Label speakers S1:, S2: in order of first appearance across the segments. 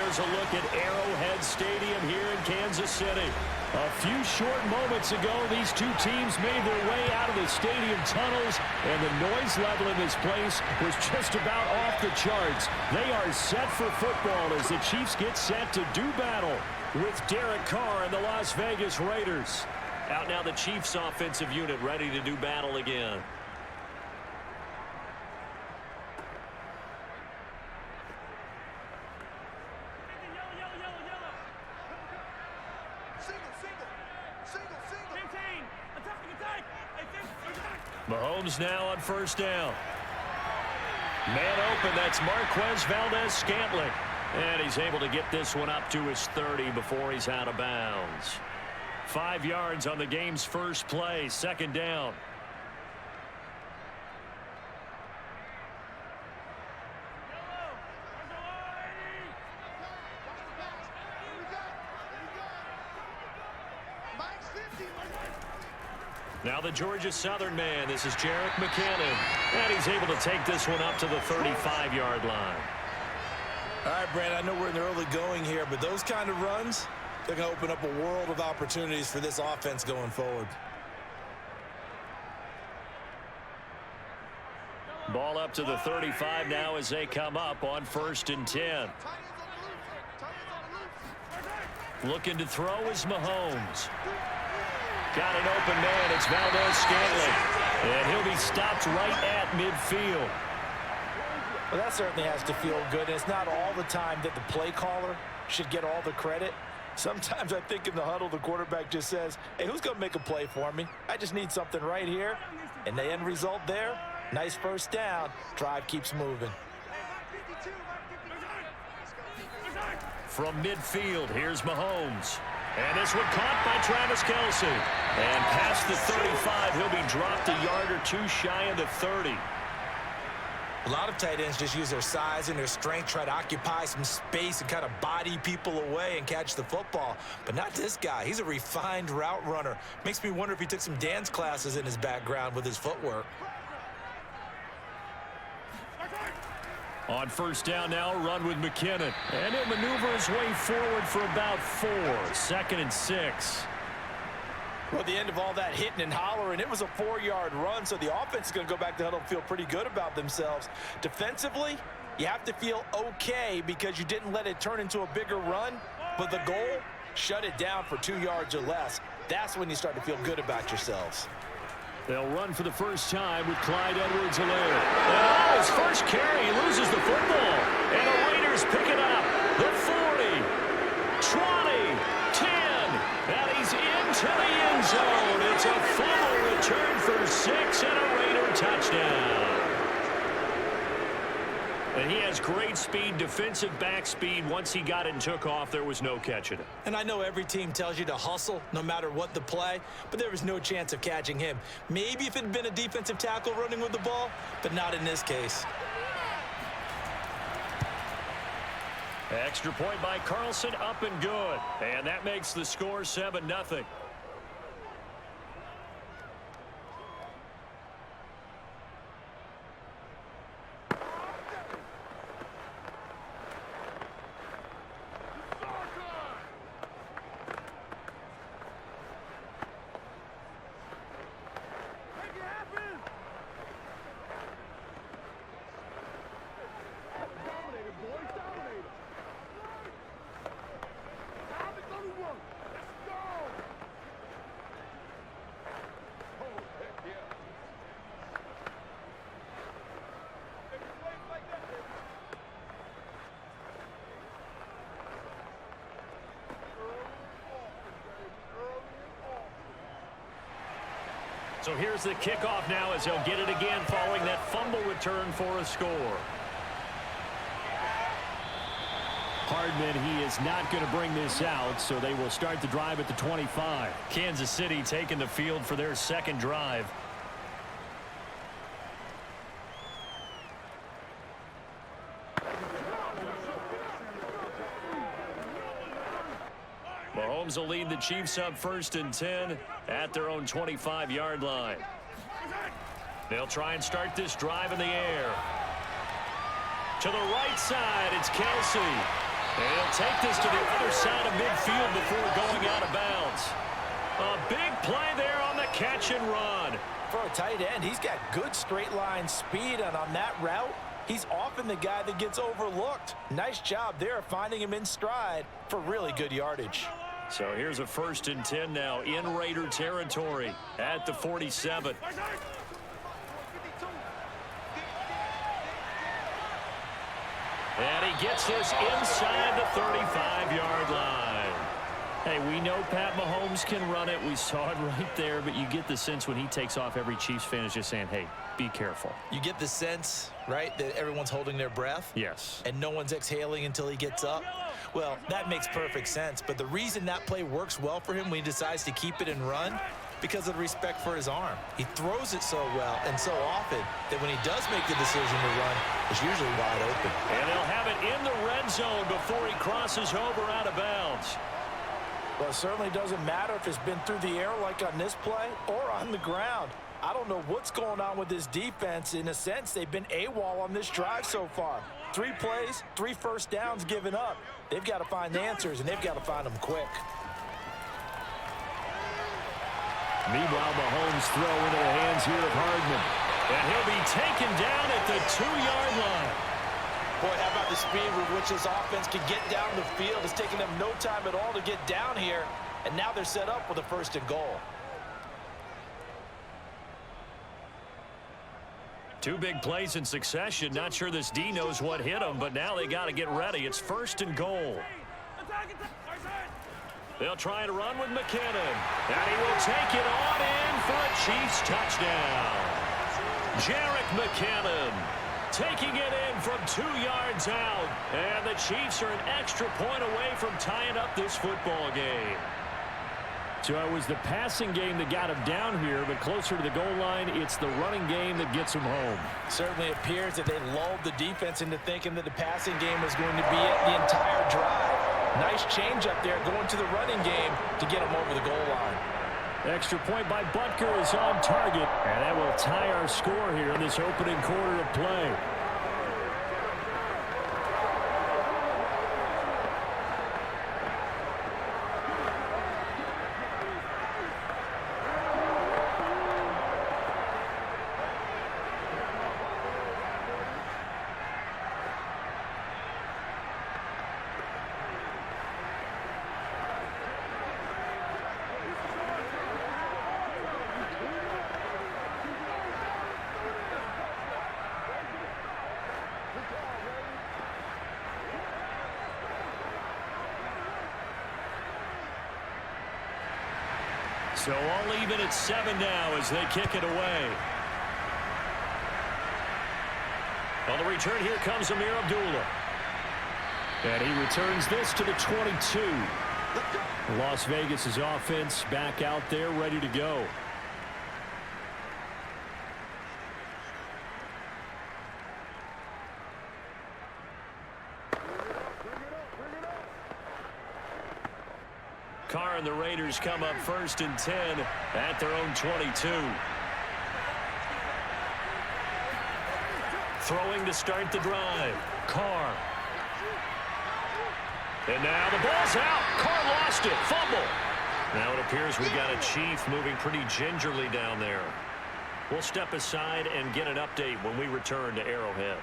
S1: here's a look at Arrowhead Stadium here in Kansas City. A few short moments ago, these two teams made their way out of the stadium tunnels, and the noise level in this place was just about off the charts. They are set for football as the Chiefs get set to do battle with Derek Carr and the Las Vegas Raiders. Out now the Chiefs offensive unit ready to do battle again. Mahomes now on first down. Man open, that's Marquez Valdez-Scantling. And he's able to get this one up to his 30 before he's out of bounds. 5 yards on the game's first play, second down. Now the Georgia Southern man, this is Jerick McKinnon. And he's able to take this one up to the 35-yard line.
S2: All right, Brandon, I know we're in the early going here, but those kind of runs, they're going to open up a world of opportunities for this offense going forward.
S1: Ball up to the 35 now as they come up on 1st and 10. Looking to throw is Mahomes. Got an open man. It's Valdez-Scantling. And he'll be stopped right at midfield.
S3: Well, that certainly has to feel good. And it's not all the time that the play caller should get all the credit. Sometimes I think in the huddle, the quarterback just says, hey, who's going to make a play for me? I just need something right here. And the end result there, nice first down. Drive keeps moving.
S1: From midfield, here's Mahomes. And this one caught by Travis Kelce. And past the 35, he'll be dropped a yard or two shy of the 30.
S2: A lot of tight ends just use their size and their strength, try to occupy some space and kind of body people away and catch the football. But not this guy. He's a refined route runner. Makes me wonder if he took some dance classes in his background with his footwork.
S1: On first down now, run with McKinnon. And he'll maneuver his way forward for about 4. 2nd and 6.
S3: Well, at the end of all that hitting and hollering, it was a 4-yard run, so the offense is going to go back to huddle and feel pretty good about themselves. Defensively, you have to feel okay because you didn't let it turn into a bigger run, but the goal, shut it down for 2 yards or less. That's when you start to feel good about yourselves.
S1: They'll run for the first time with Clyde Edwards-Helaire. And on his first carry, he loses the football. And the Raiders pick it up. The 40, 20, 10. And he's into the end zone. It's a fumble return for 6 and a Raider touchdown. And he has great speed, defensive back speed. Once he got it and took off, there was no catching it.
S2: And I know every team tells you to hustle no matter what the play, but there was no chance of catching him. Maybe if it had been a defensive tackle running with the ball, but not in this case.
S1: Extra point by Carlson, up and good. And that makes the score 7-0. So here's the kickoff now as he'll get it again following that fumble return for a score. Hardman, he is not going to bring this out, so they will start the drive at the 25. Kansas City taking the field for their second drive. Mahomes will lead the Chiefs up 1st and 10 at their own 25-yard line. They'll try and start this drive in the air. To the right side, it's Kelce. And he'll take this to the other side of midfield before going out of bounds. A big play there on the catch and run.
S3: For a tight end, he's got good straight line speed, and on that route, he's often the guy that gets overlooked. Nice job there finding him in stride for really good yardage.
S1: So here's a 1st and 10 now in Raider territory at the 47. And he gets this inside the 35-yard line. Hey, we know Pat Mahomes can run it. We saw it right there, but you get the sense when he takes off, every Chiefs fan is just saying, hey, be careful.
S2: You get the sense, right, that everyone's holding their breath?
S1: Yes.
S2: And no one's exhaling until he gets up? Well, that makes perfect sense. But the reason that play works well for him when he decides to keep it and run, because of the respect for his arm. He throws it so well and so often that when he does make the decision to run, it's usually wide open.
S1: And they'll have it in the red zone before he crosses over out of bounds.
S3: Well, it certainly doesn't matter if it's been through the air like on this play or on the ground. I don't know what's going on with this defense. In a sense, they've been AWOL on this drive so far. 3 plays, 3 first downs given up. They've got to find answers, and they've got to find them quick.
S1: Meanwhile, Mahomes throw into the hands here of Hardman. And he'll be taken down at the 2-yard line.
S3: Boy, how about the speed with which this offense can get down the field? It's taking them no time at all to get down here. And now they're set up with a 1st and goal.
S1: 2 big plays in succession. Not sure this D knows what hit him, but now they got to get ready. It's 1st and goal. They'll try and run with McKinnon. And he will take it on in for a Chiefs touchdown. Jerick McKinnon taking it in from 2 yards out. And the Chiefs are an extra point away from tying up this football game. So it was the passing game that got him down here, but closer to the goal line, it's the running game that gets him home.
S3: Certainly appears that they lulled the defense into thinking that the passing game was going to be it the entire drive. Nice change up there going to the running game to get him over the goal line.
S1: Extra point by Butker is on target, and that will tie our score here in this opening quarter of play. So all even at 7 now as they kick it away. On the return, here comes Amir Abdullah. And he returns this to the 22. Las Vegas' offense back out there, ready to go. Carr and the Raiders come up 1st and 10 at their own 22. Throwing to start the drive. Carr. And now the ball's out. Carr lost it. Fumble. Now it appears we've got a Chief moving pretty gingerly down there. We'll step aside and get an update when we return to Arrowhead.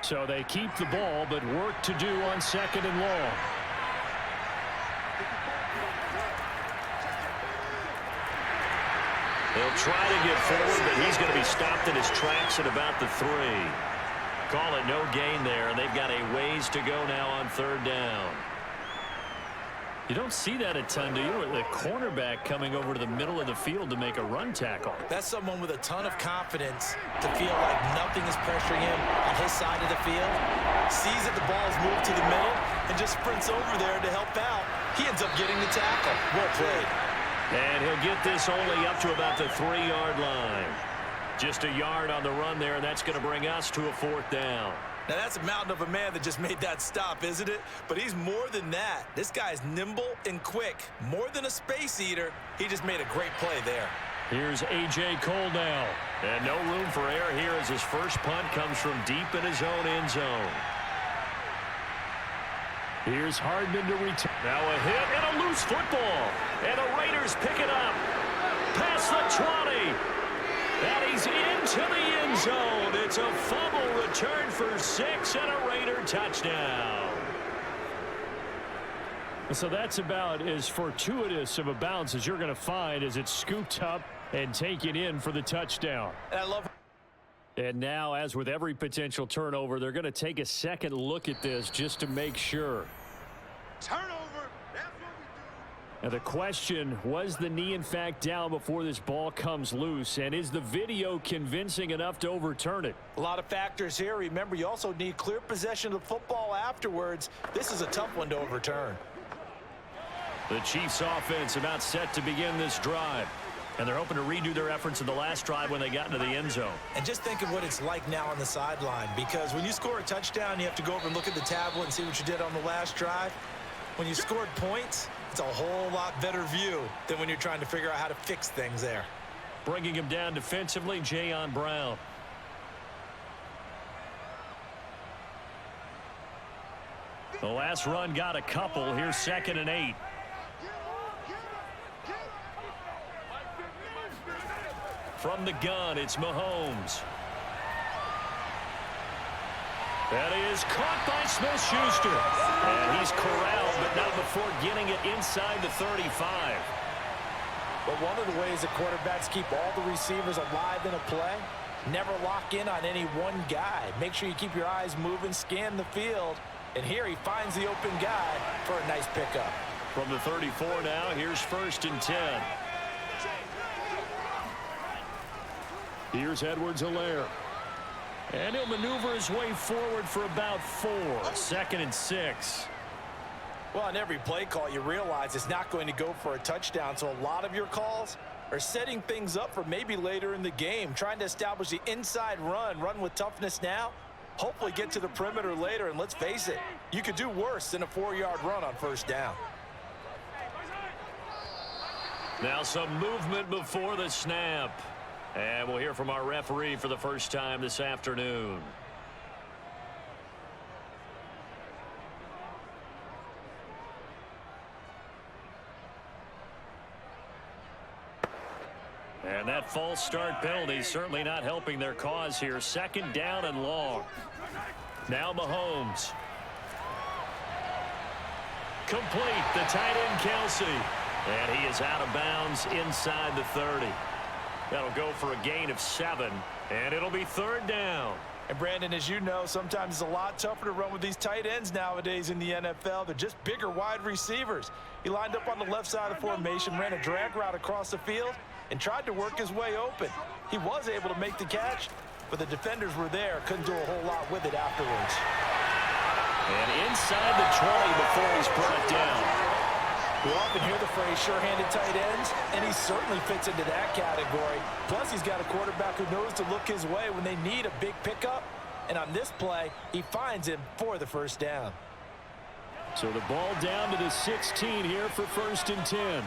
S1: So they keep the ball, but work to do on 2nd and long. He'll try to get forward, but he's going to be stopped in his tracks at about the 3. Call it no gain there, and they've got a ways to go now on 3rd down. You don't see that a ton, do you? The cornerback coming over to the middle of the field to make a run tackle.
S2: That's someone with a ton of confidence to feel like nothing is pressuring him on his side of the field. Sees that the ball is moved to the middle and just sprints over there to help out. He ends up getting the tackle. Well played.
S1: And he'll get this only up to about the 3-yard line. Just a yard on the run there, and that's going to bring us to a 4th down.
S2: Now, that's a mountain of a man that just made that stop, isn't it? But he's more than that. This guy's nimble and quick. More than a space eater, he just made a great play there.
S1: Here's A.J. Cole now. And no room for error here as his first punt comes from deep in his own end zone. Here's Hardman to return. Now a hit and a loose football. And the Raiders pick it up. Past the 20. And he's into the end zone. It's a fumble return for 6 and a Raider touchdown. So that's about as fortuitous of a bounce as you're going to find as it's scooped up and taken in for the touchdown.
S3: And I love.
S1: And now, as with every potential turnover, they're going to take a second look at this just to make sure.
S4: Turnover. That's what we do.
S1: Now the question, was the knee in fact down before this ball comes loose? And is the video convincing enough to overturn it?
S3: A lot of factors here. Remember, you also need clear possession of the football afterwards. This is a tough one to overturn.
S1: The Chiefs offense about set to begin this drive. And they're hoping to redo their efforts in the last drive when they got into the end zone.
S2: And just think of what it's like now on the sideline, because when you score a touchdown, you have to go over and look at the tablet and see what you did on the last drive. When you scored points, it's a whole lot better view than when you're trying to figure out how to fix things there.
S1: Bringing him down defensively, Jayon Brown. The last run got a couple. Here's 2nd and 8. From the gun, it's Mahomes. That is caught by Smith-Schuster. And he's corralled, but not before getting it inside the 35.
S3: But one of the ways that quarterbacks keep all the receivers alive in a play, never lock in on any one guy. Make sure you keep your eyes moving, scan the field. And here he finds the open guy for a nice pickup.
S1: From the 34 now, here's 1st and 10. Here's Edwards-Helaire. And he'll maneuver his way forward for about 4. 2nd and 6.
S3: Well, on every play call, you realize it's not going to go for a touchdown. So a lot of your calls are setting things up for maybe later in the game, trying to establish the inside run with toughness now, hopefully get to the perimeter later. And let's face it, you could do worse than a 4-yard run on 1st down.
S1: Now some movement before the snap. And we'll hear from our referee for the first time this afternoon. And that false start penalty certainly not helping their cause here. 2nd down and long. Now Mahomes. Complete. The tight end, Kelsey. And he is out of bounds inside the 30. That'll go for a gain of 7, and it'll be 3rd down.
S3: And Brandon, as you know, sometimes it's a lot tougher to run with these tight ends nowadays in the NFL. They're just bigger wide receivers. He lined up on the left side of the formation, ran a drag route across the field, and tried to work his way open. He was able to make the catch, but the defenders were there, couldn't do a whole lot with it afterwards.
S1: And inside the 20 before he's brought down.
S3: We often hear the phrase sure-handed tight ends, and he certainly fits into that category. Plus, he's got a quarterback who knows to look his way when they need a big pickup. And on this play, he finds him for the 1st down.
S1: So the ball down to the 16 here for 1st and 10.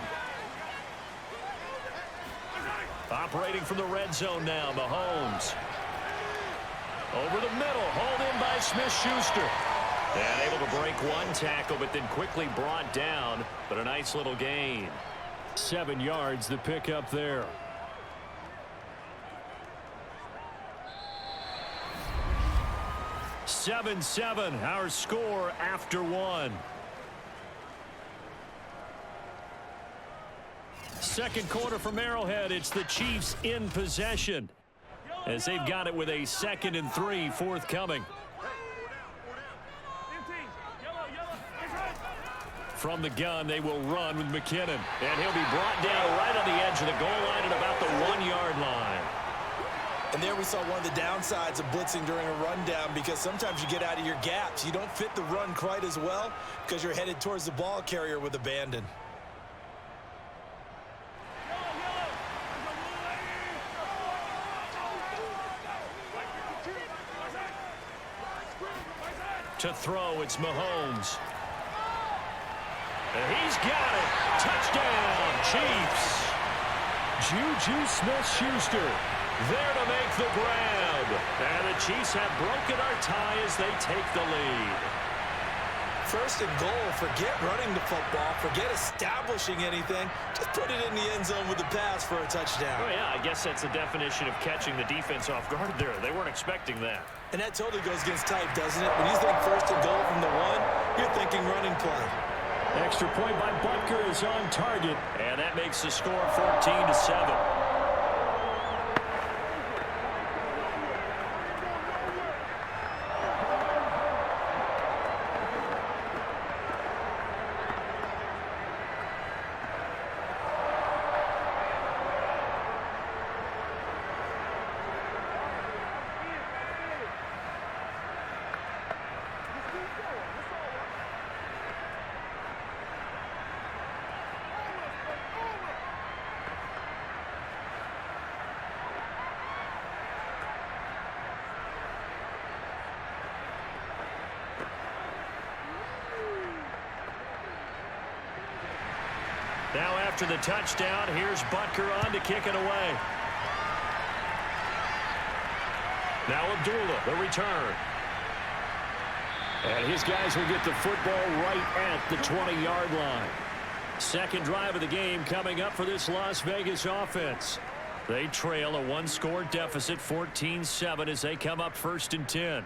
S1: Operating from the red zone now, Mahomes. Over the middle, hauled in by Smith-Schuster. And able to break one tackle, but then quickly brought down. But a nice little gain. 7 yards, the pickup there. Seven, our score after 1. Second quarter from Arrowhead. It's the Chiefs in possession as they've got it with a 2nd and 3 forthcoming. From the gun, they will run with McKinnon. And he'll be brought down right on the edge of the goal line at about the 1-yard line.
S2: And there we saw one of the downsides of blitzing during a rundown, because sometimes you get out of your gaps. You don't fit the run quite as well because you're headed towards the ball carrier with abandon.
S1: To throw, it's Mahomes. And he's got it. Touchdown, Chiefs. Juju Smith-Schuster there to make the grab. And the Chiefs have broken our tie as they take the lead.
S2: First and goal, forget running the football, forget establishing anything. Just put it in the end zone with the pass for a touchdown.
S1: Oh, yeah, I guess that's the definition of catching the defense off guard there. They weren't expecting that.
S2: And that totally goes against type, doesn't it? When you think first and goal from the 1, you're thinking running play.
S1: Extra point by Butker is on target, and that makes the score 14-7. Now after the touchdown, here's Butker on to kick it away. Now Abdullah, the return. And his guys will get the football right at the 20-yard line. Second drive of the game coming up for this Las Vegas offense. They trail a one-score deficit, 14-7, as they come up 1st and 10.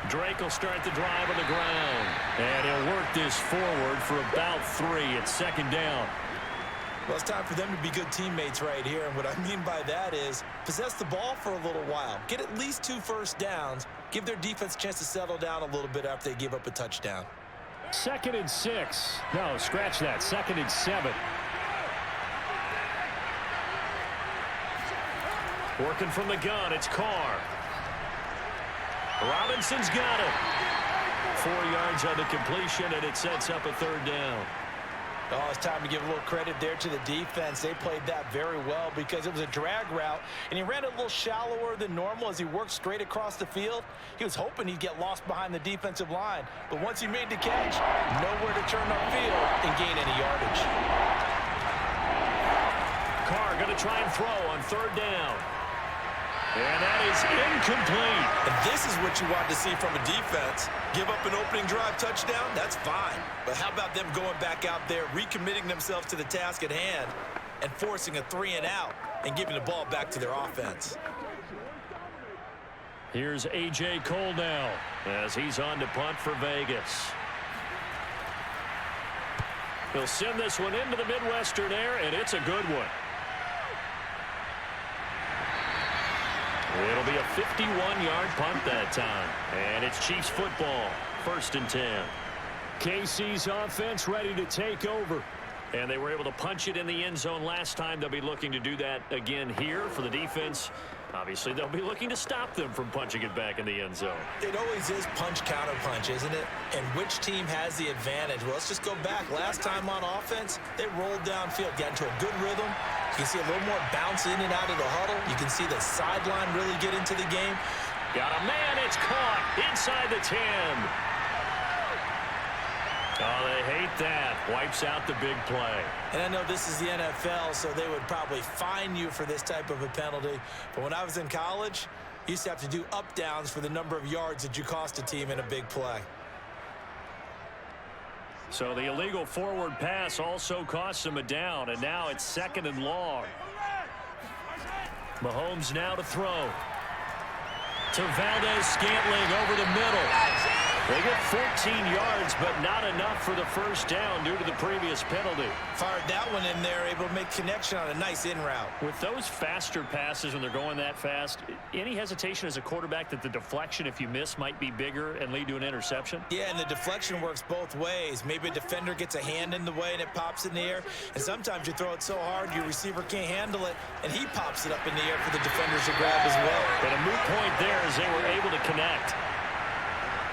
S1: Drake will start the drive on the ground. And he'll work this forward for about 3. It's second down.
S2: Well, it's time for them to be good teammates right here. And what I mean by that is possess the ball for a little while. Get at least 2 first downs. Give their defense a chance to settle down a little bit after they give up a touchdown.
S1: 2nd and 6. No, scratch that. 2nd and 7. Working from the gun, it's Carr. Robinson's got it. 4 yards on the completion, and it sets up a 3rd down.
S3: Oh, it's time to give a little credit there to the defense. They played that very well because it was a drag route, and he ran it a little shallower than normal as he worked straight across the field. He was hoping he'd get lost behind the defensive line, but once he made the catch, nowhere to turn upfield and gain any yardage.
S1: Carr going to try and throw on 3rd down. And that is incomplete.
S2: And this is what you want to see from a defense. Give up an opening drive touchdown, that's fine. But how about them going back out there, recommitting themselves to the task at hand, and forcing a 3-and-out and giving the ball back to their offense.
S1: Here's A.J. Cole now as he's on to punt for Vegas. He'll send this one into the Midwestern air, and it's a good one. It'll be a 51-yard punt that time. And it's Chiefs football, 1st and 10. KC's offense ready to take over. And they were able to punch it in the end zone last time. They'll be looking to do that again here for the defense. Obviously, they'll be looking to stop them from punching it back in the end zone.
S2: It always is punch-counter-punch, isn't it? And which team has the advantage? Well, let's just go back. Last time on offense, they rolled downfield, got into a good rhythm. You can see a little more bounce in and out of the huddle. You can see the sideline really get into the game.
S1: Got a man. It's caught inside the 10. Oh, they hate that. Wipes out the big play.
S2: And I know this is the NFL, so they would probably fine you for this type of a penalty. But when I was in college, you used to have to do up-downs for the number of yards that you cost a team in a big play.
S1: So the illegal forward pass also costs them a down, and now it's 2nd and long. Mahomes now to throw. To Valdez-Scantling over the middle. They get 14 yards, but not enough for the 1st down due to the previous penalty.
S2: Fired that one in there, able to make connection on a nice in route.
S1: With those faster passes when they're going that fast, any hesitation as a quarterback that the deflection, if you miss, might be bigger and lead to an interception?
S2: Yeah, and the deflection works both ways. Maybe a defender gets a hand in the way and it pops in the air, and sometimes you throw it so hard your receiver can't handle it, and he pops it up in the air for the defenders to grab as well.
S1: But a moot point there as they were able to connect.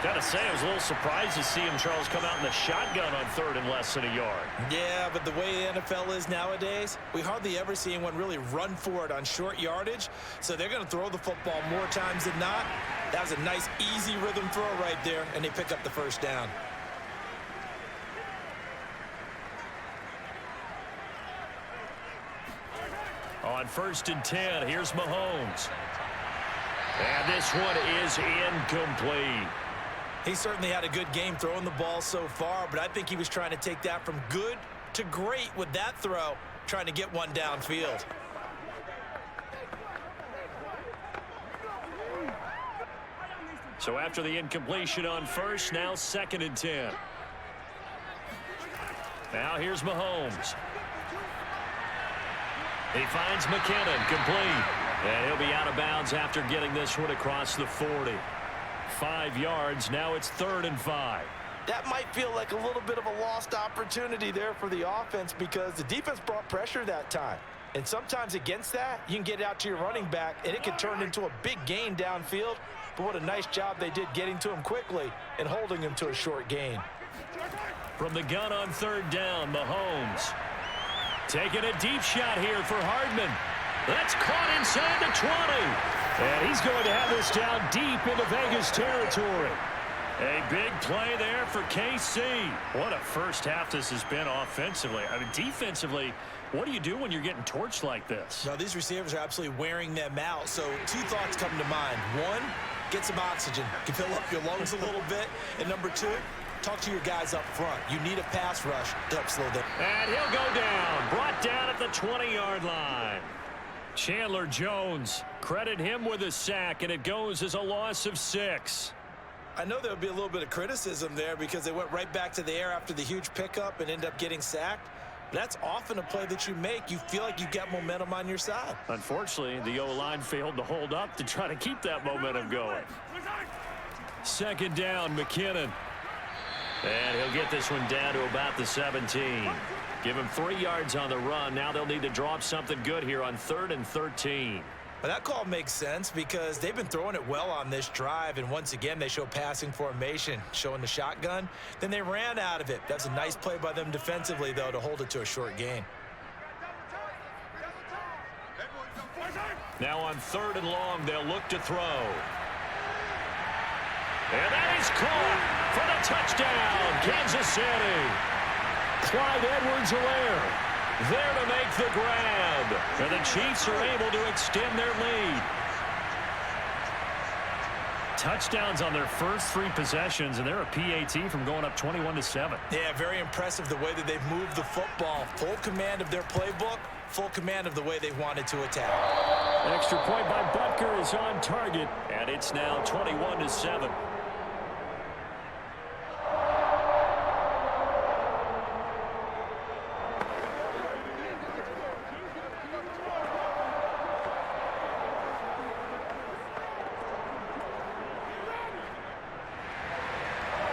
S1: Gotta say, I was a little surprised to see him, Charles, come out in the shotgun on third and less than a yard.
S2: Yeah, but the way the NFL is nowadays, we hardly ever see anyone really run for it on short yardage. So they're going to throw the football more times than not. That was a nice, easy rhythm throw right there, and they pick up the first down.
S1: On 1st and 10, here's Mahomes. And this one is incomplete.
S2: He certainly had a good game throwing the ball so far, but I think he was trying to take that from good to great with that throw, trying to get one downfield.
S1: So after the incompletion on 1st, now 2nd and 10. Now here's Mahomes. He finds McKinnon, complete. And he'll be out of bounds after getting this one across the 40. 5 yards, now it's 3rd and 5.
S3: That might feel like a little bit of a lost opportunity there for the offense because the defense brought pressure that time. And sometimes against that, you can get it out to your running back, and it can turn into a big gain downfield. But what a nice job they did getting to him quickly and holding him to a short gain.
S1: From the gun on 3rd down, Mahomes. Taking a deep shot here for Hardman. That's caught inside the 20. And he's going to have this down deep into Vegas territory. A big play there for KC. What a first half this has been offensively. I mean, defensively, what do you do when you're getting torched like this?
S2: Well, these receivers are absolutely wearing them out. So 2 thoughts come to mind. 1, get some oxygen. You can fill up your lungs a little bit. And number 2, talk to your guys up front. You need a pass rush to help slow them.
S1: And he'll go down. Brought down at the 20-yard line. Chandler Jones, credit him with a sack, and it goes as a loss of 6.
S2: I know there'll be a little bit of criticism there because they went right back to the air after the huge pickup and ended up getting sacked. That's often a play that you make. You feel like you've got momentum on your side.
S1: Unfortunately, the O-line failed to hold up to try to keep that momentum going. 2nd down, McKinnon. And he'll get this one down to about the 17. Give him 3 yards on the run. Now they'll need to draw up something good here on 3rd and 13.
S2: But that call makes sense because they've been throwing it well on this drive, and once again they show passing formation, showing the shotgun. Then they ran out of it. That's a nice play by them defensively, though, to hold it to a short gain.
S1: Now on 3rd and long, they'll look to throw. And that is caught for the touchdown, Kansas City. Clyde Edwards-Helaire there to make the grab. And the Chiefs are able to extend their lead. Touchdowns on their first 3 possessions, and they're a PAT from going up 21-7.
S2: Yeah, very impressive the way that they've moved the football. Full command of their playbook, full command of the way they wanted to attack.
S1: Extra point by Butker is on target, and it's now 21-7.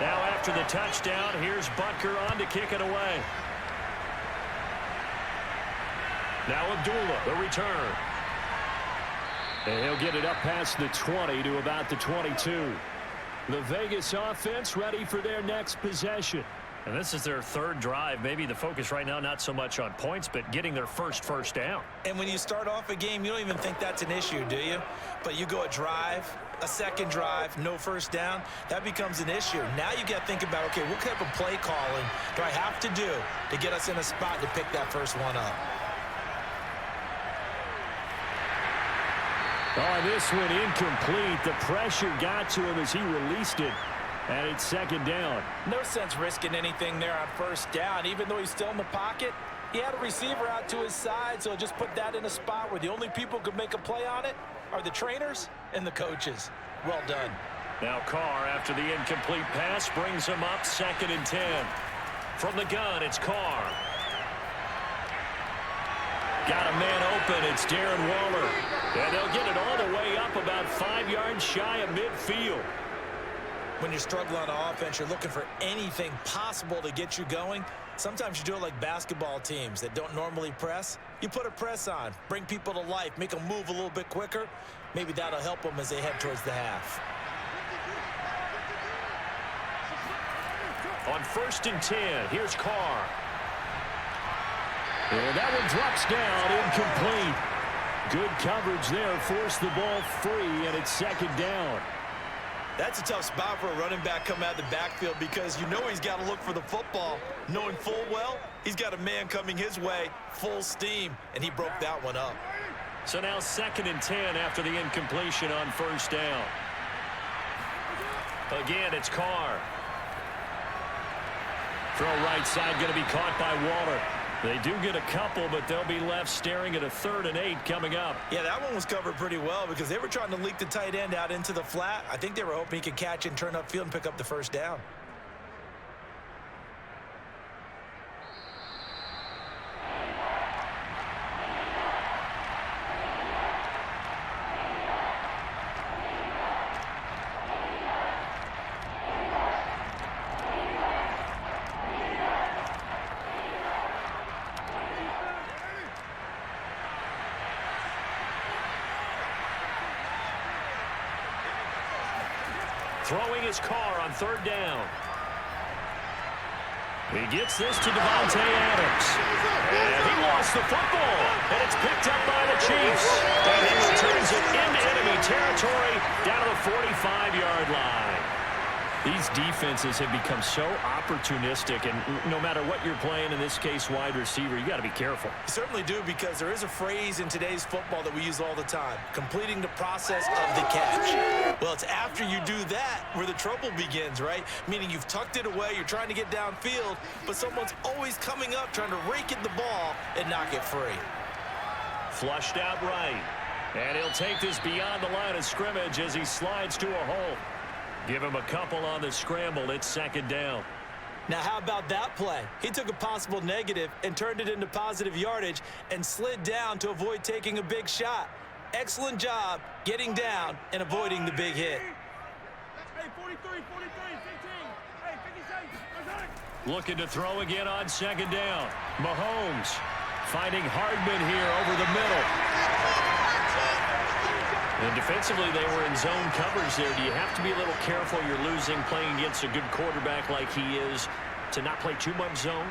S1: Now after the touchdown, here's Butker on to kick it away. Now Abdullah, the return. And he'll get it up past the 20 to about the 22. The Vegas offense ready for their next possession. And this is their 3rd drive. Maybe the focus right now not so much on points, but getting their first down.
S2: And when you start off a game, you don't even think that's an issue, do you? But you go a drive, a 2nd drive, no first down, that becomes an issue. Now you got to think about, okay, what type of play calling do I have to do to get us in a spot to pick that first one up?
S1: Oh, this one incomplete. The pressure got to him as he released it. And it's 2nd down.
S3: No sense risking anything there on 1st down. Even though he's still in the pocket, he had a receiver out to his side, so just put that in a spot where the only people who could make a play on it are the trainers and the coaches. Well done.
S1: Now Carr, after the incomplete pass, brings him up 2nd and 10. From the gun, it's Carr. Got a man open. It's Darren Waller. And they'll get it all the way up about 5 yards shy of midfield.
S2: When you're struggling on offense, you're looking for anything possible to get you going. Sometimes you do it like basketball teams that don't normally press. You put a press on, bring people to life, make them move a little bit quicker. Maybe that'll help them as they head towards the half.
S1: On 1st and 10, here's Carr. And that one drops down, incomplete. Good coverage there, forced the ball free, and it's 2nd down.
S3: That's a tough spot for a running back coming out of the backfield because you know he's got to look for the football, knowing full well he's got a man coming his way, full steam, and he broke that one up.
S1: So now 2nd and 10 after the incompletion on 1st down. Again, it's Carr. Throw right side, going to be caught by Waller. They do get a couple, but they'll be left staring at a 3rd and 8 coming up.
S3: Yeah, that one was covered pretty well because they were trying to leak the tight end out into the flat. I think they were hoping he could catch and turn upfield and pick up the 1st down.
S1: Throwing his Carr on 3rd down. He gets this to Devontae Adams. And he lost the football. And it's picked up by the Chiefs. And he returns it into enemy territory down to the 45-yard line. These defenses have become so opportunistic, and no matter what you're playing, in this case wide receiver, you got to be careful.
S3: You certainly do, because there is a phrase in today's football that we use all the time: completing the process of the catch. Well, it's after you do that where the trouble begins, right? Meaning you've tucked it away, you're trying to get downfield, but someone's always coming up trying to rake at the ball and knock it free.
S1: Flushed out right, and he'll take this beyond the line of scrimmage as he slides to a hole. Give him a couple on the scramble. It's 2nd down.
S3: Now, how about that play? He took a possible negative and turned it into positive yardage and slid down to avoid taking a big shot. Excellent job getting down and avoiding the big hit.
S4: Hey, 43, 43, 15. Hey, 56.
S1: Looking to throw again on 2nd down. Mahomes finding Hardman here over the middle. And defensively, they were in zone coverage there. Do you have to be a little careful? You're losing playing against a good quarterback like he is to not play too much zone?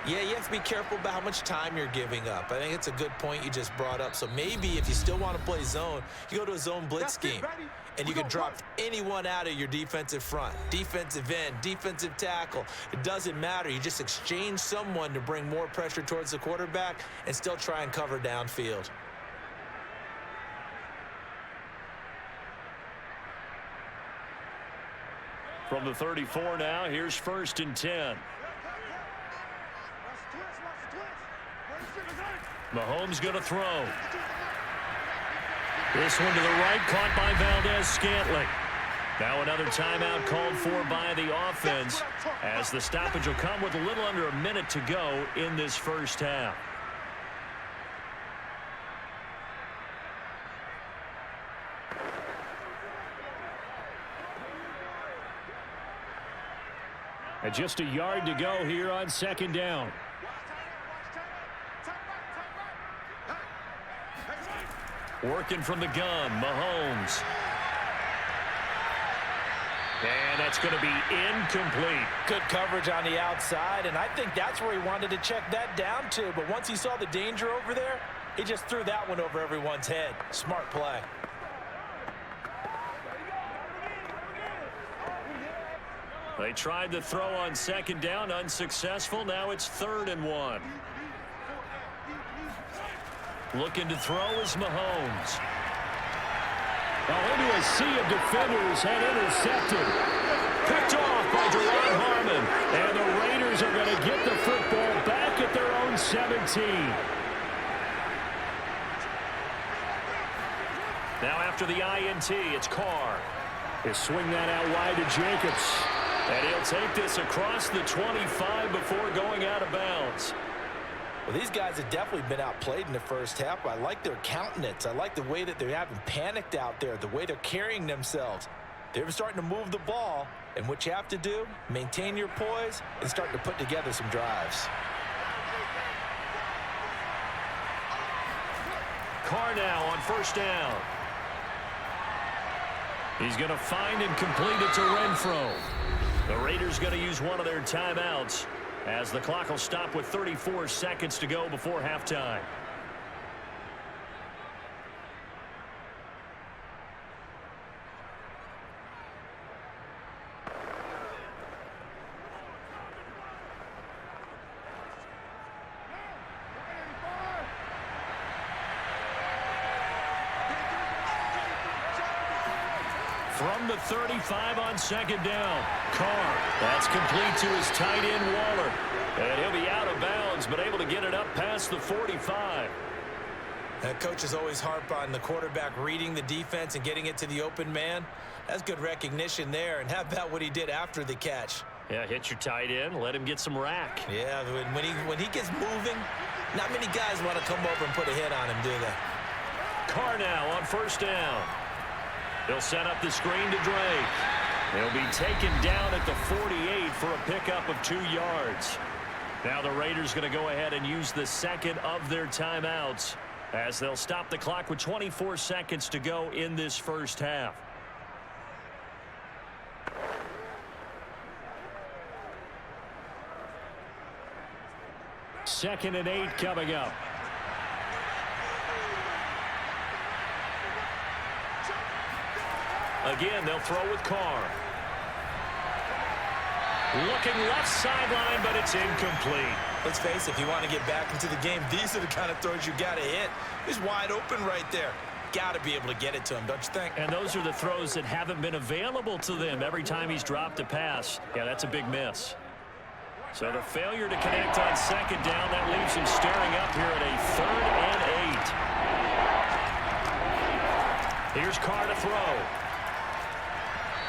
S3: Yeah, you have to be careful about how much time you're giving up. I think it's a good point you just brought up. So maybe if you still want to play zone, you go to a zone blitz scheme. And you can drop anyone out of your defensive front, defensive end, defensive tackle. It doesn't matter. You just exchange someone to bring more pressure towards the quarterback and still try and cover downfield.
S1: From the 34 now, here's 1st and 10. Mahomes going to throw. This one to the right, caught by Valdez-Scantling. Now another timeout called for by the offense, as the stoppage will come with a little under a minute to go in this 1st half. And just a yard to go here on 2nd down. Working from the gun, Mahomes. And that's going to be incomplete.
S3: Good coverage on the outside, and I think that's where he wanted to check that down to. But once he saw the danger over there, he just threw that one over everyone's head. Smart play.
S1: They tried to throw on 2nd down, unsuccessful. Now it's 3rd and 1. Looking to throw is Mahomes. Into a sea of defenders and intercepted. Picked off by Jerron Harmon. And the Raiders are going to get the football back at their own 17. Now after the INT, it's Carr. He'll swing that out wide to Jacobs. And he'll take this across the 25 before going out of bounds.
S3: Well, these guys have definitely been outplayed in the 1st half. I like their countenance. I like the way that they're having panicked out there, the way they're carrying themselves. They're starting to move the ball, and what you have to do, maintain your poise and start to put together some drives.
S1: Carr now on 1st down. He's going to find and complete it to Renfro. The Raiders going to use one of their timeouts as the clock will stop with 34 seconds to go before halftime. From the 35 on second down, Carr. That's complete to his tight end, Waller. And he'll be out of bounds, but able to get it up past the 45.
S2: That coach is always harp on the quarterback reading the defense and getting it to the open man. That's good recognition there. And how about what he did after the catch?
S1: Yeah, hit your tight end, let him get some rack.
S2: Yeah, when he gets moving, not many guys want to come over and put a hit on him, do they?
S1: Carr now on first down. He'll set up the screen to Drake. He'll be taken down at the 48 for a pickup of 2 yards. Now the Raiders going to go ahead and use the second of their timeouts as they'll stop the clock with 24 seconds to go in this first half. Second and 8 coming up. Again, they'll throw with Carr. Looking left sideline, but it's incomplete.
S2: Let's face it, if you want to get back into the game, these are the kind of throws you got to hit. He's wide open right there. Got to be able to get it to him, don't you think?
S1: And those are the throws that haven't been available to them every time he's dropped a pass. Yeah, that's a big miss. So the failure to connect on second down, that leaves him staring up here at a 3rd and 8. Here's Carr to throw.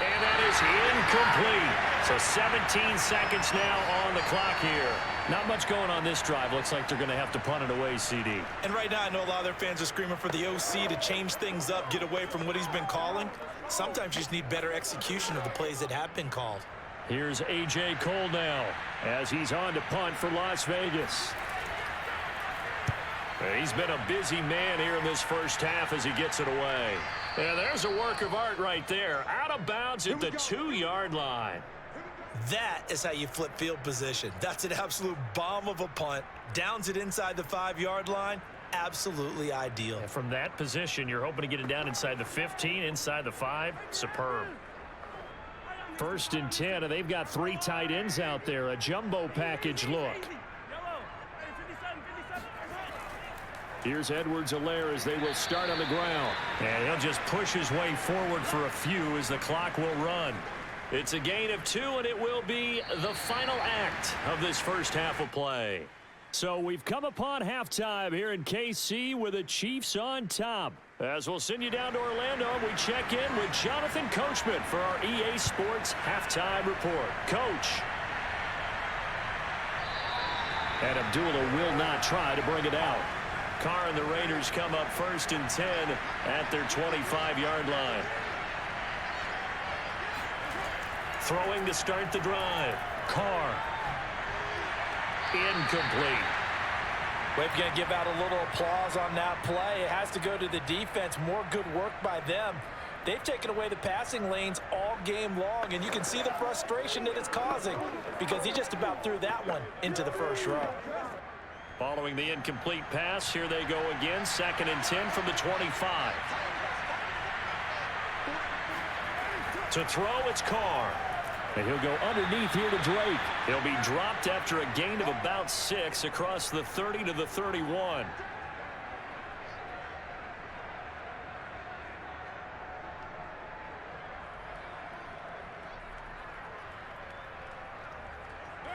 S1: And that is incomplete. So 17 seconds now on the clock here. Not much going on this drive. Looks like they're going to have to punt it away, CD.
S2: And right now, I know a lot of their fans are screaming for the OC to change things up, get away from what he's been calling. Sometimes you just need better execution of the plays that have been called.
S1: Here's A.J. Cole now as he's on to punt for Las Vegas. He's been a busy man here in this first half as he gets it away. And there's a work of art right there. Out of bounds at the 2-yard line.
S2: That is how you flip field position. That's an absolute bomb of a punt. Downs it inside the 5-yard line. Absolutely ideal.
S1: And from that position, you're hoping to get it down inside the 15, inside the 5. Superb. 1st and 10, and they've got 3 tight ends out there. A jumbo package look. Here's Edwards-Helaire as they will start on the ground. And he'll just push his way forward for a few as the clock will run. It's a gain of 2, and it will be the final act of this first half of play. So we've come upon halftime here in KC with the Chiefs on top. As we'll send you down to Orlando, we check in with Jonathan Coachman for our EA Sports Halftime Report. Coach. And Abdullah will not try to bring it out. Carr and the Raiders come up 1st and 10 at their 25-yard line. Throwing to start the drive. Carr. Incomplete.
S3: We're going to give out a little applause on that play. It has to go to the defense. More good work by them. They've taken away the passing lanes all game long, and you can see the frustration that it's causing because he just about threw that one into the first row.
S1: Following the incomplete pass, here they go again. 2nd and 10 from the 25. To throw, it's Carr. And he'll go underneath here to Drake. He'll be dropped after a gain of about 6 across the 30 to the 31.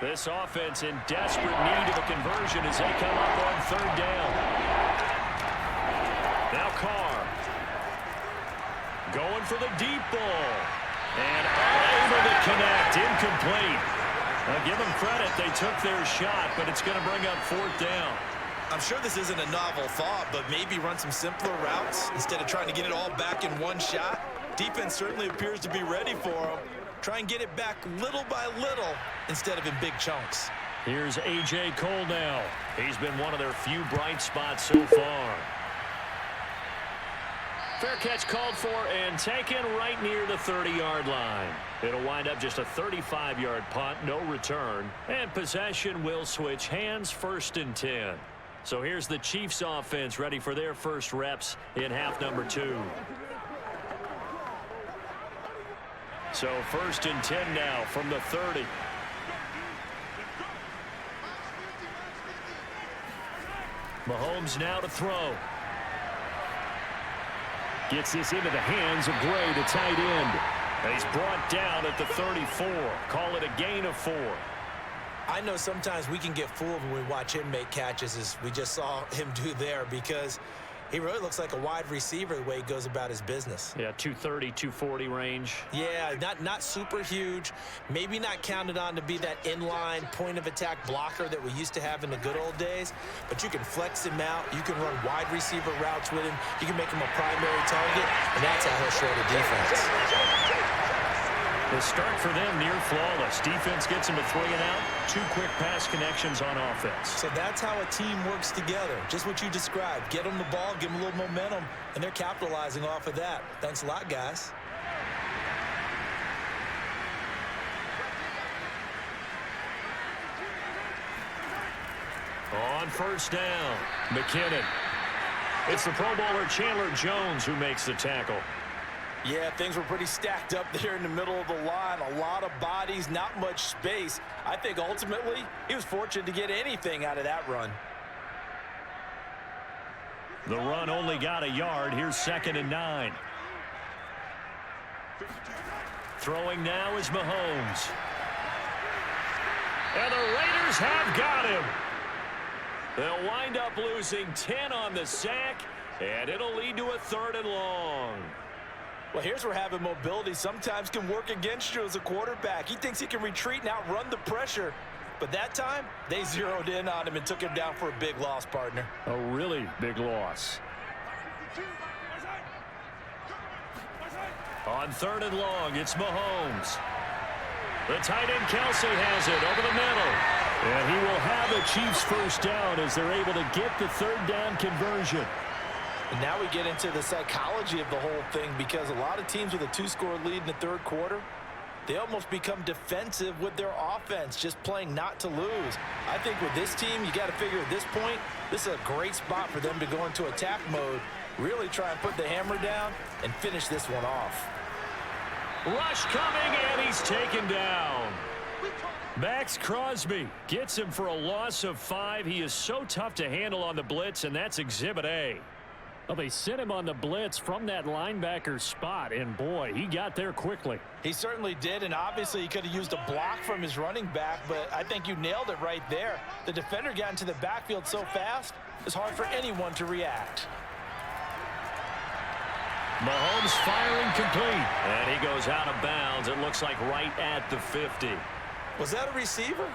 S1: This offense in desperate need of a conversion as they come up on 3rd down. Now Carr. Going for the deep ball. And unable to connect. Incomplete. Now give them credit. They took their shot, but it's going to bring up 4th down.
S2: I'm sure this isn't a novel thought, but maybe run some simpler routes instead of trying to get it all back in one shot. Defense certainly appears to be ready for them. Try and get it back little by little instead of in big chunks.
S1: Here's A.J. Cole now. He's been one of their few bright spots so far. Fair catch called for and taken right near the 30-yard line. It'll wind up just a 35-yard punt, no return. And possession will switch hands, 1st and 10. So here's the Chiefs offense ready for their first reps in half number 2. So 1st and 10 now from the 30. Mahomes now to throw. Gets this into the hands of Gray, the tight end. And he's brought down at the 34. Call it a gain of 4.
S2: I know sometimes we can get fooled when we watch him make catches, as we just saw him do there, because he really looks like a wide receiver the way he goes about his business.
S1: Yeah, 230, 240 range.
S2: Yeah, not super huge. Maybe not counted on to be that inline point-of-attack blocker that we used to have in the good old days. But you can flex him out. You can run wide receiver routes with him. You can make him a primary target, and that's how he'll show the defense.
S1: The start for them near flawless. Defense gets him a 3-and-out. 2 quick pass connections on offense.
S2: So that's how a team works together. Just what you described. Get them the ball, give them a little momentum, and they're capitalizing off of that. Thanks a lot, guys.
S1: On 1st down, McKinnon. It's the Pro Bowler Chandler Jones who makes the tackle.
S3: Yeah, things were pretty stacked up there in the middle of the line. A lot of bodies, not much space. I think ultimately he was fortunate to get anything out of that run.
S1: The run only got a yard. Here's 2nd and 9. Throwing now is Mahomes. And the Raiders have got him. They'll wind up losing 10 on the sack, and it'll lead to a 3rd and long.
S3: Well, here's where having mobility sometimes can work against you as a quarterback. He thinks he can retreat and outrun the pressure. But that time, they zeroed in on him and took him down for a big loss, partner.
S1: A really big loss. On 3rd and long, it's Mahomes. The tight end Kelsey has it over the middle. And he will have the Chiefs first down as they're able to get the 3rd down conversion.
S3: And now we get into the psychology of the whole thing, because a lot of teams with a 2-score lead in the 3rd quarter, they almost become defensive with their offense, just playing not to lose. I think with this team, you got to figure at this point, this is a great spot for them to go into attack mode, really try and put the hammer down and finish this one off.
S1: Rush coming, and he's taken down. Max Crosby gets him for a loss of 5. He is so tough to handle on the blitz, and that's Exhibit A. Well, they sent him on the blitz from that linebacker spot, and boy, he got there quickly.
S3: He certainly did, and obviously he could have used a block from his running back, but I think you nailed it right there. The defender got into the backfield so fast, it's hard for anyone to react.
S1: Mahomes firing complete, and he goes out of bounds. It looks like right at the 50.
S2: Was that a receiver?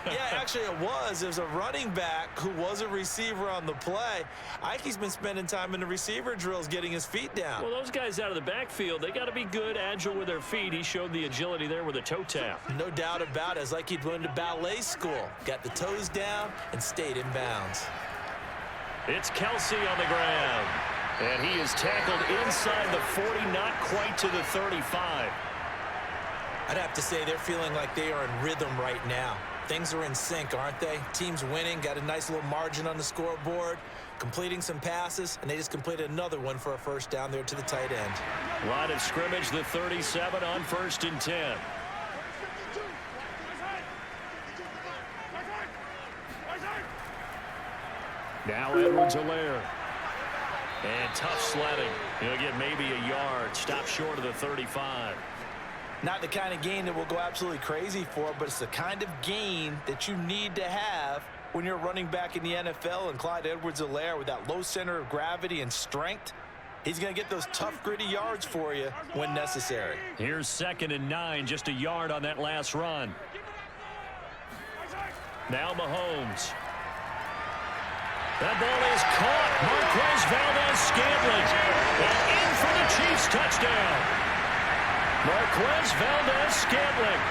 S2: Yeah, actually it was. It was a running back who was a receiver on the play. Ike's been spending time in the receiver drills getting his feet down.
S1: Well, those guys out of the backfield, they got to be good, agile with their feet. He showed the agility there with a toe tap.
S2: No doubt about it. It's like he'd went to ballet school. Got the toes down and stayed in bounds.
S1: It's Kelsey on the ground. And he is tackled inside the 40, not quite to the 35.
S2: I'd have to say they're feeling like they are in rhythm right now. Things are in sync, aren't they? Team's winning, got a nice little margin on the scoreboard, completing some passes, and they just completed another one for a first down there to the tight end.
S1: Line of scrimmage, the 37 on 1st and 10. Now Edwards-Helaire. And tough sledding. He'll get maybe a yard. Stop short of the 35.
S3: Not the kind of gain that we'll go absolutely crazy for, but it's the kind of gain that you need to have when you're running back in the NFL. And Clyde Edwards-Helaire, with that low center of gravity and strength, he's going to get those tough, gritty yards for you when necessary.
S1: Here's 2nd and 9, just a yard on that last run. Now Mahomes. That ball is caught. Marquez Valdez-Scantling. And in for the Chiefs touchdown. Marquez Valdez-Scantling,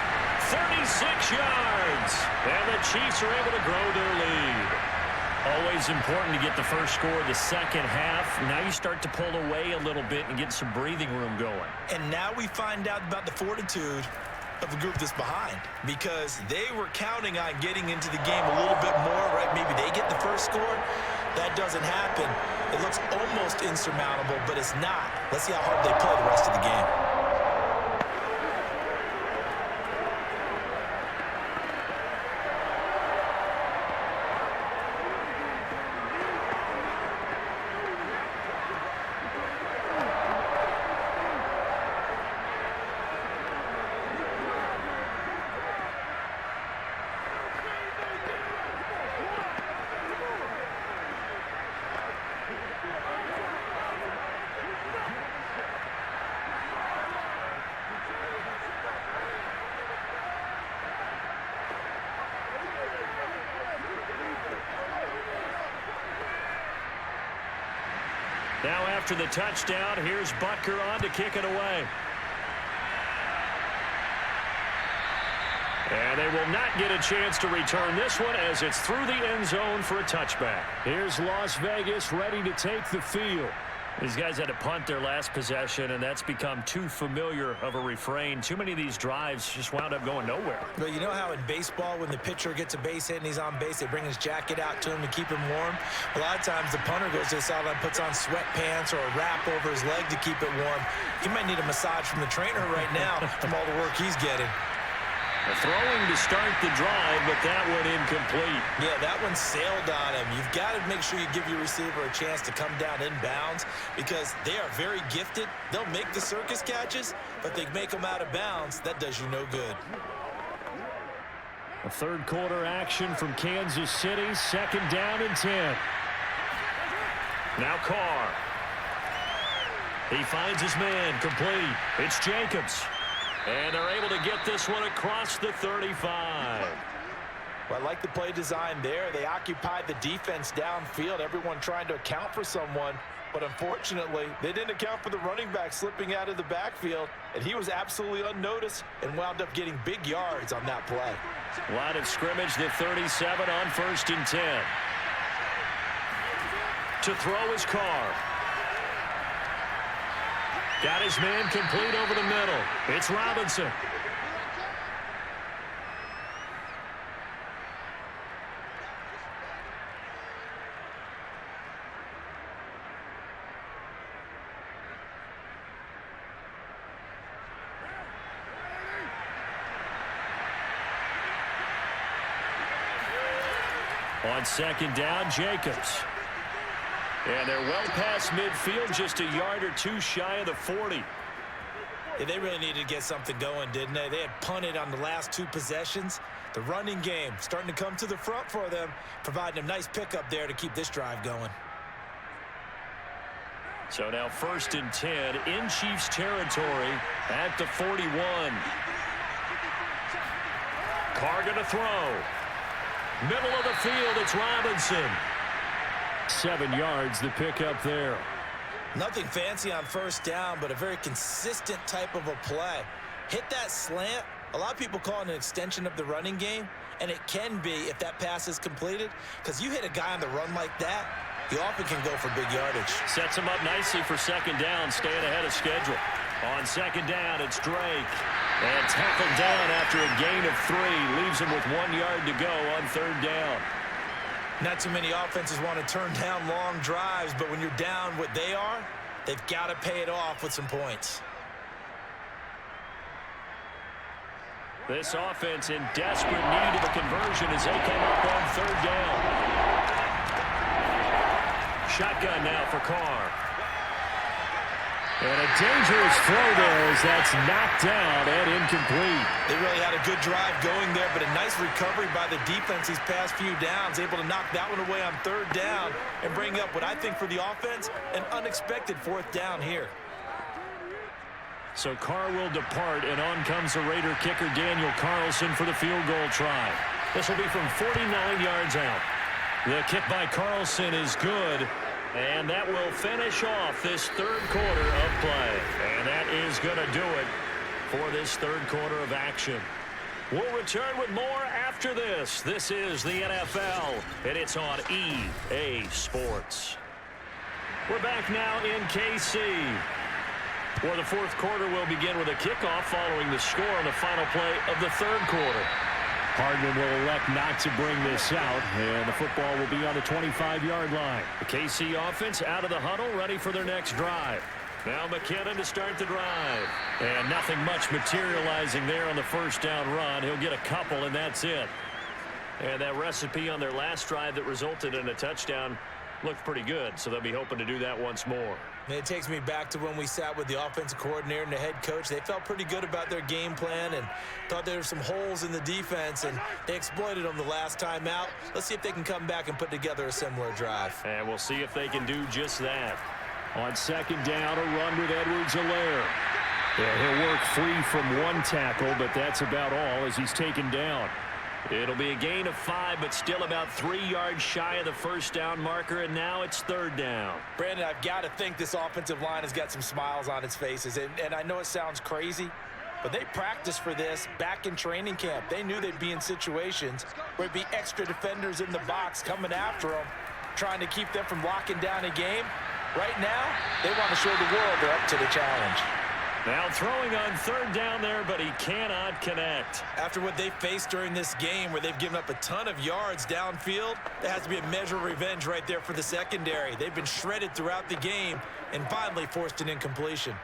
S1: 36 yards. And the Chiefs are able to grow their lead. Always important to get the first score of the second half. Now you start to pull away a little bit and get some breathing room going.
S2: And now we find out about the fortitude of the group that's behind, because they were counting on getting into the game a little bit more, right? Maybe they get the first score. That doesn't happen. It looks almost insurmountable, but it's not. Let's see how hard they play the rest of the game.
S1: Now after the touchdown, here's Butker on to kick it away. And they will not get a chance to return this one as it's through the end zone for a touchback. Here's Las Vegas ready to take the field. These guys had to punt their last possession, and that's become too familiar of a refrain. Too many of these drives just wound up going nowhere.
S2: But you know how in baseball, when the pitcher gets a base hit and he's on base, they bring his jacket out to him to keep him warm? A lot of times the punter goes to the sideline, puts on sweatpants or a wrap over his leg to keep it warm. He might need a massage from the trainer right now from all the work he's getting.
S1: Throwing to start the drive, but that went incomplete.
S2: Yeah, that one sailed on him. You've got to make sure you give your receiver a chance to come down inbounds because they are very gifted. They'll make the circus catches, but they make them out of bounds. That does you no good.
S1: A third quarter action from Kansas City. 2nd down and 10. Now Carr. He finds his man complete. It's Jacobs. And they're able to get this one across the 35.
S3: Well, I like the play design there. They occupied the defense downfield, everyone trying to account for someone. But unfortunately, they didn't account for the running back slipping out of the backfield. And he was absolutely unnoticed and wound up getting big yards on that play.
S1: Line of scrimmage, the 37 on 1st and 10. To throw his Carr. Got his man complete over the middle. It's Robinson. On 2nd down, Jacobs. And they're well past midfield, just a yard or two shy of the 40.
S2: Yeah, they really needed to get something going, didn't they? They had punted on the last 2 possessions. The running game starting to come to the front for them, providing a nice pickup there to keep this drive going.
S1: So now 1st and 10 in Chiefs territory at the 41. Carr going to throw. Middle of the field, it's Robinson. 7 yards, the pickup there.
S2: Nothing fancy on 1st down, but a very consistent type of a play. Hit that slant. A lot of people call it an extension of the running game, and it can be if that pass is completed, because you hit a guy on the run like that, you often can go for big yardage.
S1: Sets him up nicely for 2nd down, staying ahead of schedule. On 2nd down, it's Drake. And tackled down after a gain of 3. Leaves him with 1 yard to go on 3rd down.
S2: Not too many offenses want to turn down long drives, but when you're down what they are, they've got to pay it off with some points.
S1: This offense in desperate need of a conversion as they come up on 3rd down. Shotgun now for Carr. And a dangerous throw there as that's knocked down and incomplete.
S2: They really had a good drive going there, but a nice recovery by the defense these past few downs, able to knock that one away on 3rd down and bring up what I think for the offense, an unexpected 4th down here.
S1: So Carr will depart, and on comes the Raider kicker Daniel Carlson for the field goal try. This will be from 49 yards out. The kick by Carlson is good. And that will finish off this 3rd quarter of play. And that is going to do it for this 3rd quarter of action. We'll return with more after this. This is the NFL, and it's on EA Sports. We're back now in KC, where the fourth quarter will begin with a kickoff following the score on the final play of the third quarter. Hardman will elect not to bring this out, and the football will be on the 25-yard line. The KC offense out of the huddle, ready for their next drive. Now McKinnon to start the drive. And nothing much materializing there on the first down run. He'll get a couple, and that's it. And that recipe on their last drive that resulted in a touchdown looked pretty good, so they'll be hoping to do that once more.
S2: It takes me back to when we sat with the offensive coordinator and the head coach. They felt pretty good about their game plan and thought there were some holes in the defense, and they exploited them the last time out. Let's see if they can come back and put together a similar drive.
S1: And we'll see if they can do just that. On second down, a run with Edwards-Helaire. Yeah, he'll work free from one tackle, but that's about all as he's taken down. It'll be a gain of 5, but still about 3 yards shy of the first down marker, and now it's third down.
S3: Brandon, I've got to think this offensive line has got some smiles on its faces, and I know it sounds crazy, but they practiced for this back in training camp. They knew they'd be in situations where there'd be extra defenders in the box coming after them, trying to keep them from locking down a game. Right now, they want to show the world they're up to the challenge.
S1: Now throwing on third down there, but he cannot connect.
S2: After what they faced during this game where they've given up a ton of yards downfield, there has to be a measure of revenge right there for the secondary. They've been shredded throughout the game and finally forced an incompletion.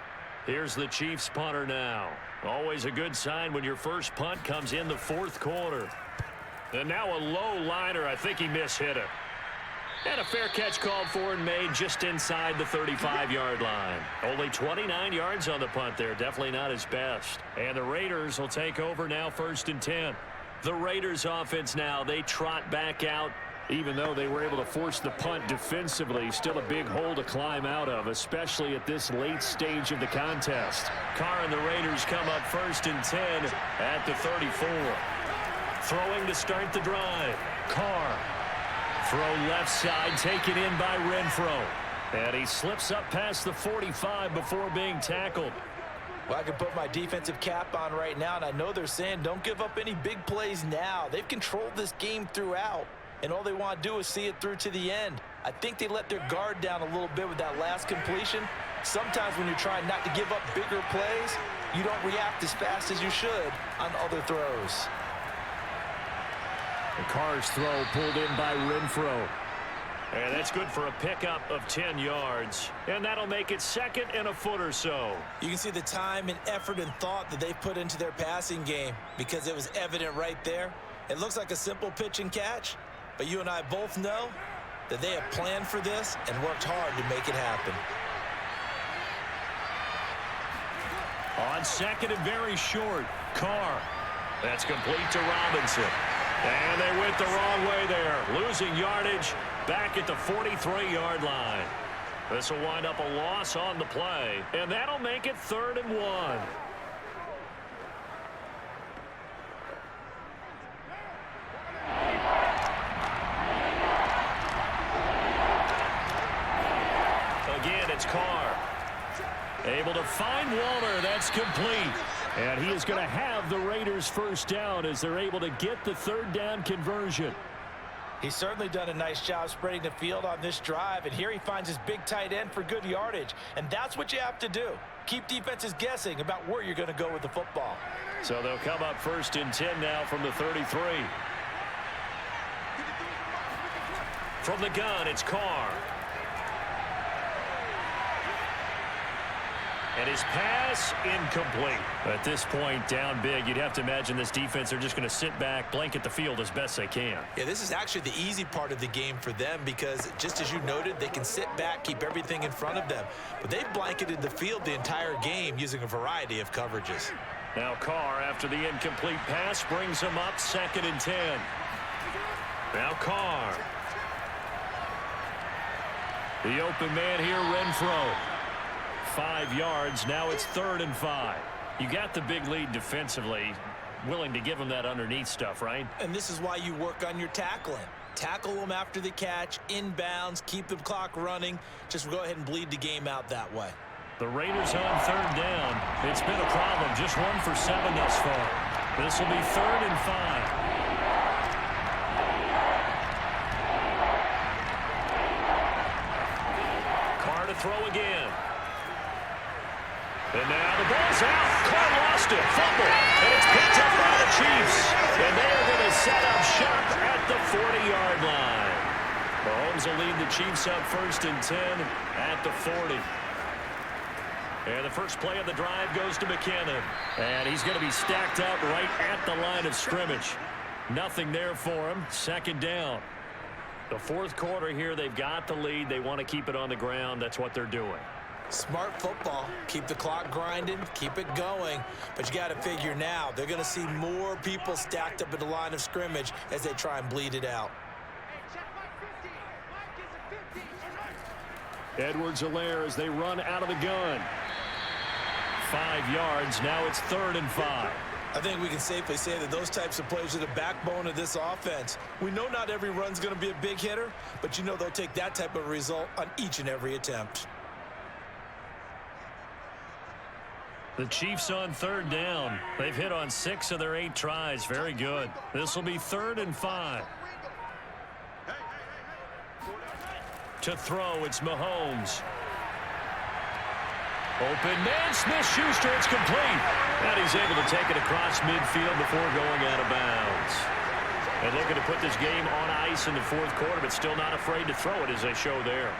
S1: Here's the Chiefs punter now. Always a good sign when your first punt comes in the fourth quarter. And now a low liner. I think he mishit it. And a fair catch called for and made just inside the 35-yard line. Only 29 yards on the punt there. Definitely not his best. And the Raiders will take over now, 1st and 10. The Raiders offense now, they trot back out. Even though they were able to force the punt defensively, still a big hole to climb out of, especially at this late stage of the contest. Carr and the Raiders come up 1st and 10 at the 34. Throwing to start the drive. Carr. Throw left side, taken in by Renfro. And he slips up past the 45 before being tackled.
S3: Well, I can put my defensive cap on right now, and I know they're saying don't give up any big plays now. They've controlled this game throughout, and all they want to do is see it through to the end. I think they let their guard down a little bit with that last completion. Sometimes when you're trying not to give up bigger plays, you don't react as fast as you should on other throws.
S1: The Carr's throw pulled in by Renfro. And that's good for a pickup of 10 yards. And that'll make it 2nd and a foot or so.
S2: You can see the time and effort and thought that they've put into their passing game because it was evident right there. It looks like a simple pitch and catch, but you and I both know that they have planned for this and worked hard to make it happen.
S1: On 2nd and very short, Carr. That's complete to Robinson. And they went the wrong way there, losing yardage back at the 43-yard line. This will wind up a loss on the play, and that'll make it 3rd and 1. Again, it's Carr. Able to find Waller. That's complete. And he is going to have the Raiders first down as they're able to get the 3rd down conversion.
S3: He's certainly done a nice job spreading the field on this drive, and here he finds his big tight end for good yardage. And that's what you have to do. Keep defenses guessing about where you're going to go with the football.
S1: So they'll come up 1st and 10 now from the 33. From the gun, it's Carr. And his pass incomplete. At this point, down big, you'd have to imagine this defense are just going to sit back, blanket the field as best they can.
S2: Yeah, this is actually the easy part of the game for them because, just as you noted, they can sit back, keep everything in front of them. But they've blanketed the field the entire game using a variety of coverages.
S1: Now Carr, after the incomplete pass, brings him up 2nd and 10. Now Carr. The open man here, Renfro. 5 yards. Now it's 3rd and 5. You got the big lead defensively. Willing to give them that underneath stuff, right?
S2: And this is why you work on your tackling. Tackle them after the catch, inbounds, keep the clock running. Just go ahead and bleed the game out that way.
S1: The Raiders on 3rd down. It's been a problem. Just 1 for 7 thus far. This will be 3rd and 5. Carr to throw again. And now the ball's out. Carr lost it. Fumble. And it's picked up by the Chiefs. And they are going to set up shop at the 40-yard line. Mahomes will lead the Chiefs up 1st and 10 at the 40. And the first play of the drive goes to McKinnon. And he's going to be stacked up right at the line of scrimmage. Nothing there for him. 2nd down. The 4th quarter here, they've got the lead. They want to keep it on the ground. That's what they're doing.
S2: Smart football. Keep the clock grinding. Keep it going. But you got to figure now, they're going to see more people stacked up at the line of scrimmage as they try and bleed it out.
S1: Edwards-Helaire as they run out of the gun. 5 yards. Now it's 3rd and 5.
S2: I think we can safely say that those types of plays are the backbone of this offense. We know not every run's going to be a big hitter, but you know they'll take that type of result on each and every attempt.
S1: The Chiefs on 3rd down. They've hit on 6 of their 8 tries. Very good. This will be 3rd and 5. To throw, it's Mahomes. Open man, Smith-Schuster, it's complete. And he's able to take it across midfield before going out of bounds. And looking to put this game on ice in the 4th quarter, but still not afraid to throw it as they show there.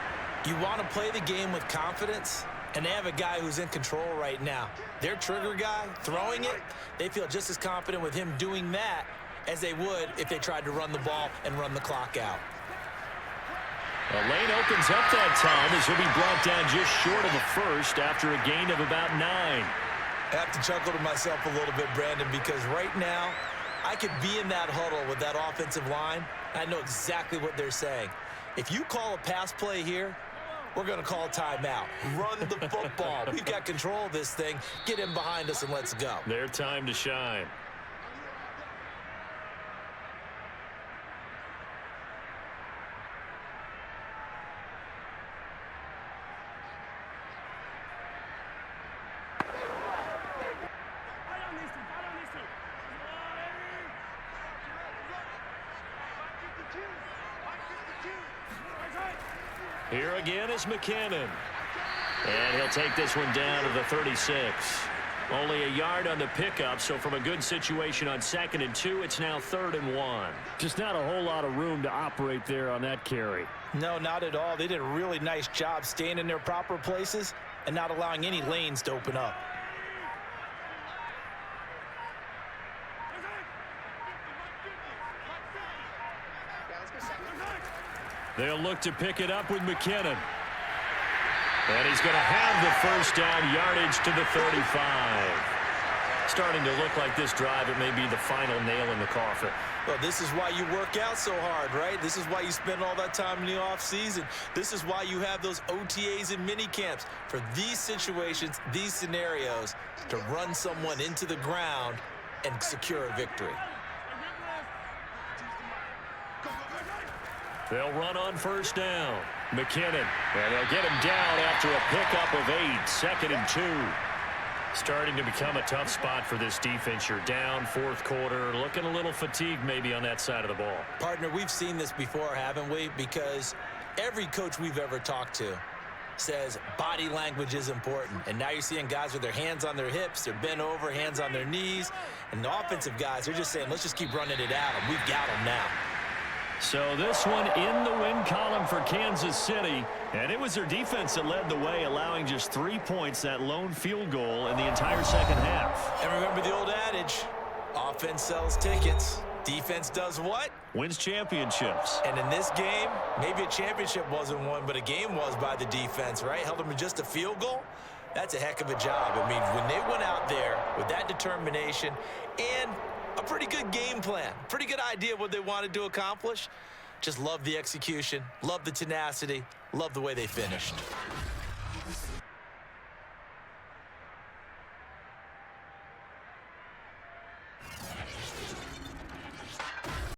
S2: You want to play the game with confidence, and they have a guy who's in control right now. Their trigger guy, throwing it, they feel just as confident with him doing that as they would if they tried to run the ball and run the clock out.
S1: The lane opens up that time as he'll be brought down just short of the 1st after a gain of about 9.
S2: I have to chuckle to myself a little bit, Brandon, because right now I could be in that huddle with that offensive line. I know exactly what they're saying. If you call a pass play here, we're going to call a timeout. Run the football. We've got control of this thing. Get in behind us and let's go.
S1: Their time to shine. Here again is McKinnon. And he'll take this one down to the 36. Only a yard on the pickup, so from a good situation on 2nd and 2, it's now 3rd and 1. Just not a whole lot of room to operate there on that carry.
S3: No, not at all. They did a really nice job staying in their proper places and not allowing any lanes to open up.
S1: They'll look to pick it up with McKinnon. And he's going to have the 1st down, yardage to the 35. Starting to look like this drive, it may be the final nail in the coffin.
S2: Well, this is why you work out so hard, right? This is why you spend all that time in the offseason. This is why you have those OTAs and mini camps for these situations, these scenarios, to run someone into the ground and secure a victory.
S1: They'll run on 1st down. McKinnon. And they'll get him down after a pickup of 8. 2nd and 2. Starting to become a tough spot for this defense. You're down 4th quarter. Looking a little fatigued maybe on that side of the ball.
S2: Partner, we've seen this before, haven't we? Because every coach we've ever talked to says body language is important. And now you're seeing guys with their hands on their hips. They're bent over, hands on their knees. And the offensive guys, they're just saying, let's just keep running it at them. We've got them now.
S1: So this one in the win column for Kansas City. And it was their defense that led the way, allowing just 3 points, that lone field goal in the entire 2nd half.
S2: And remember the old adage, offense sells tickets. Defense does what?
S1: Wins championships.
S2: And in this game, maybe a championship wasn't won, but a game was by the defense, right? Held them to just a field goal. That's a heck of a job. I mean, when they went out there with that determination and a pretty good game plan, pretty good idea of what they wanted to accomplish. Just love the execution, love the tenacity, love the way they finished.